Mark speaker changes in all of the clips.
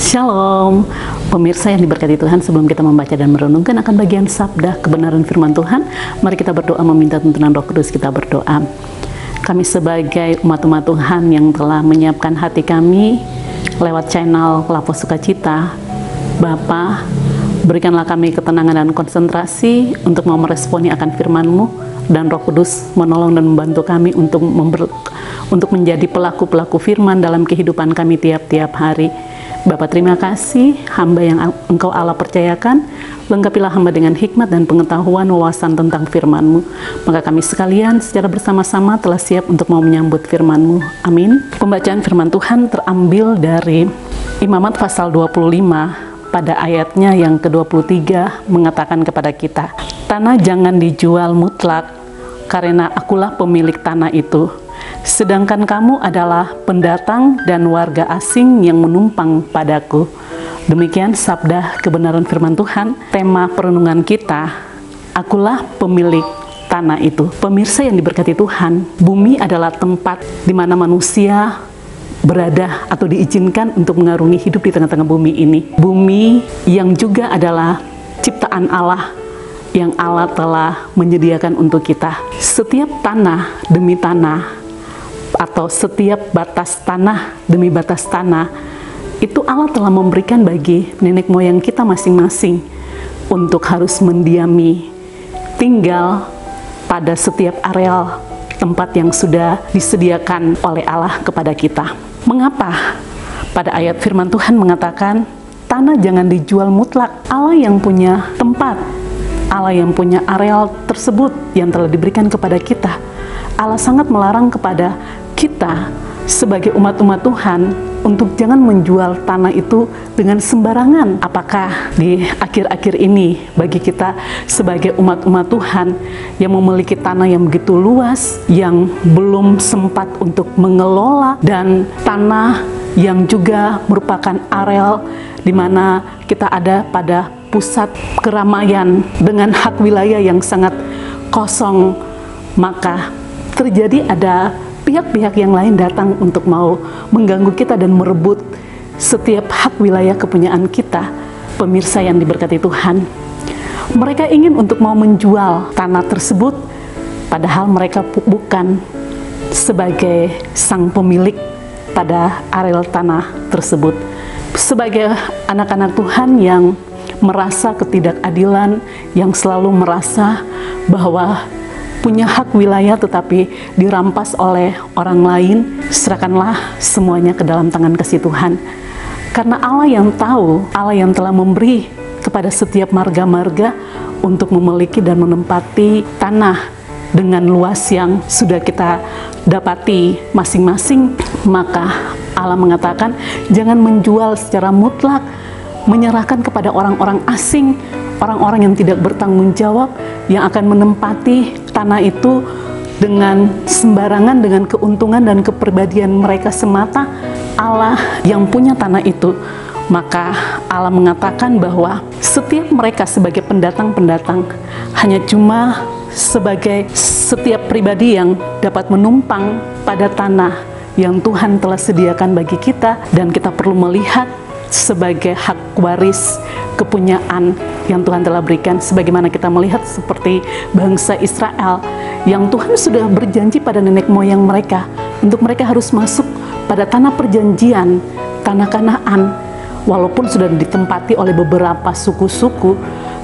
Speaker 1: Shalom, pemirsa yang diberkati Tuhan. Sebelum kita membaca dan merenungkan akan bagian sabda kebenaran firman Tuhan, mari kita berdoa meminta tuntunan Roh Kudus. Kita berdoa. Kami sebagai umat-umat Tuhan yang telah menyiapkan hati kami lewat channel Lapo Sukacita, Bapa, berikanlah kami ketenangan dan konsentrasi untuk mau meresponi akan firman-Mu, dan Roh Kudus menolong dan membantu kami untuk menjadi pelaku-pelaku firman dalam kehidupan kami tiap-tiap hari. Bapa, terima kasih hamba yang Engkau Allah percayakan, lengkapilah hamba dengan hikmat dan pengetahuan wawasan tentang firman-Mu. Maka kami sekalian secara bersama-sama telah siap untuk mau menyambut firman-Mu. Amin. Pembacaan firman Tuhan terambil dari Imamat pasal 25 pada ayatnya yang ke-23 mengatakan kepada kita, tanah jangan dijual mutlak, karena akulah pemilik tanah itu. Sedangkan kamu adalah pendatang dan warga asing yang menumpang padaku. Demikian sabda kebenaran firman Tuhan. Tema perenungan kita, akulah pemilik tanah itu. Pemirsa yang diberkati Tuhan, bumi adalah tempat di mana manusia berada atau diizinkan untuk mengarungi hidup di tengah-tengah bumi ini. Bumi yang juga adalah ciptaan Allah yang Allah telah menyediakan untuk kita. Setiap tanah demi tanah, atau setiap batas tanah demi batas tanah, itu Allah telah memberikan bagi nenek moyang kita masing-masing untuk harus mendiami, tinggal pada setiap areal tempat yang sudah disediakan oleh Allah kepada kita. Mengapa pada ayat firman Tuhan mengatakan tanah jangan dijual mutlak? Allah yang punya tempat, Allah yang punya areal tersebut yang telah diberikan kepada kita. Allah sangat melarang kepada kita sebagai umat-umat Tuhan untuk jangan menjual tanah itu dengan sembarangan. Apakah di akhir-akhir ini bagi kita sebagai umat-umat Tuhan yang memiliki tanah yang begitu luas, yang belum sempat untuk mengelola, dan tanah yang juga merupakan areal di mana kita ada pada pusat keramaian dengan hak wilayah yang sangat kosong, maka terjadi ada pihak-pihak yang lain datang untuk mau mengganggu kita dan merebut setiap hak wilayah kepunyaan kita. Pemirsa yang diberkati Tuhan, mereka ingin untuk mau menjual tanah tersebut, padahal mereka bukan sebagai sang pemilik pada areal tanah tersebut. Sebagai anak-anak Tuhan yang merasa ketidakadilan, yang selalu merasa bahwa punya hak wilayah tetapi dirampas oleh orang lain, serahkanlah semuanya ke dalam tangan kasih Tuhan. Karena Allah yang tahu, Allah yang telah memberi kepada setiap marga-marga untuk memiliki dan menempati tanah dengan luas yang sudah kita dapati masing-masing. Maka Allah mengatakan jangan menjual secara mutlak, menyerahkan kepada orang-orang asing, orang-orang yang tidak bertanggung jawab, yang akan menempati tanah itu dengan sembarangan, dengan keuntungan dan kepribadian mereka semata. Allah yang punya tanah itu, maka Allah mengatakan bahwa setiap mereka sebagai pendatang-pendatang hanya cuma sebagai setiap pribadi yang dapat menumpang pada tanah yang Tuhan telah sediakan bagi kita, dan kita perlu melihat sebagai hak waris kepunyaan yang Tuhan telah berikan, sebagaimana kita melihat seperti bangsa Israel yang Tuhan sudah berjanji pada nenek moyang mereka untuk mereka harus masuk pada tanah perjanjian, tanah Kanaan, walaupun sudah ditempati oleh beberapa suku-suku,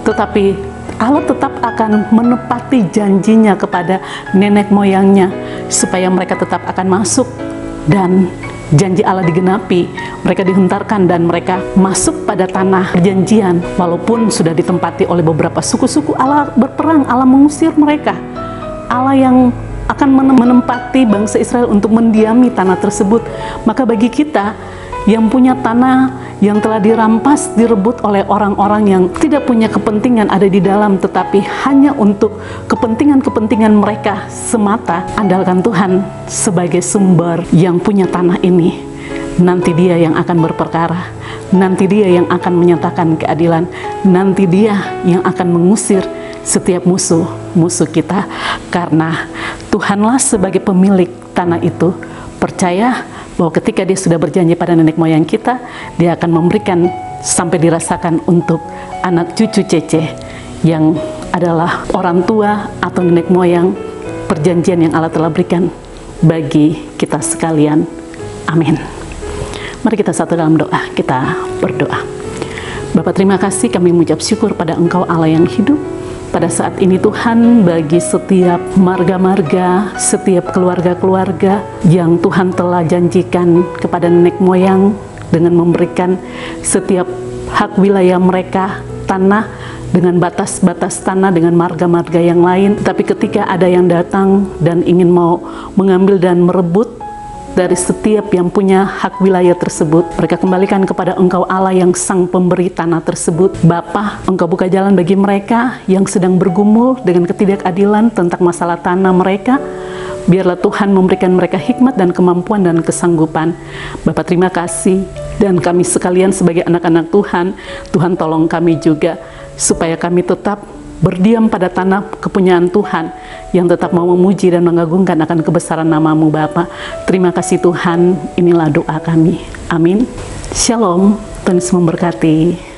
Speaker 1: tetapi Allah tetap akan menepati janjinya kepada nenek moyangnya supaya mereka tetap akan masuk, dan janji Allah digenapi. Mereka dihentarkan dan mereka masuk pada tanah perjanjian walaupun sudah ditempati oleh beberapa suku-suku. Allah berperang, Allah mengusir mereka. Allah yang akan menempati bangsa Israel untuk mendiami tanah tersebut. Maka bagi kita yang punya tanah yang telah dirampas, direbut oleh orang-orang yang tidak punya kepentingan ada di dalam, tetapi hanya untuk kepentingan-kepentingan mereka semata, andalkan Tuhan sebagai sumber yang punya tanah ini. Nanti Dia yang akan berperkara, nanti Dia yang akan menyatakan keadilan, nanti Dia yang akan mengusir setiap musuh-musuh kita. Karena Tuhanlah sebagai pemilik tanah itu, percaya bahwa ketika dia sudah berjanji pada nenek moyang kita, dia akan memberikan sampai dirasakan untuk anak cucu Cece yang adalah orang tua atau nenek moyang perjanjian yang Allah telah berikan bagi kita sekalian. Amin. Mari kita satu dalam doa, kita berdoa. Bapa, terima kasih, kami mengucap syukur pada Engkau Allah yang hidup. Pada saat ini Tuhan, bagi setiap marga-marga, setiap keluarga-keluarga yang Tuhan telah janjikan kepada nenek moyang dengan memberikan setiap hak wilayah mereka, tanah, dengan batas-batas tanah, dengan marga-marga yang lain. Tapi ketika ada yang datang dan ingin mau mengambil dan merebut dari setiap yang punya hak wilayah tersebut, mereka kembalikan kepada Engkau Allah yang sang pemberi tanah tersebut. Bapa, Engkau buka jalan bagi mereka yang sedang bergumul dengan ketidakadilan tentang masalah tanah mereka. Biarlah Tuhan memberikan mereka hikmat dan kemampuan dan kesanggupan. Bapa, terima kasih. Dan kami sekalian sebagai anak-anak Tuhan, Tuhan tolong kami juga supaya kami tetap berdiam pada tanah kepunyaan Tuhan, yang tetap mau memuji dan mengagungkan akan kebesaran nama-Mu Bapa. Terima kasih Tuhan, inilah doa kami. Amin. Shalom, Tuhan Yesus memberkati.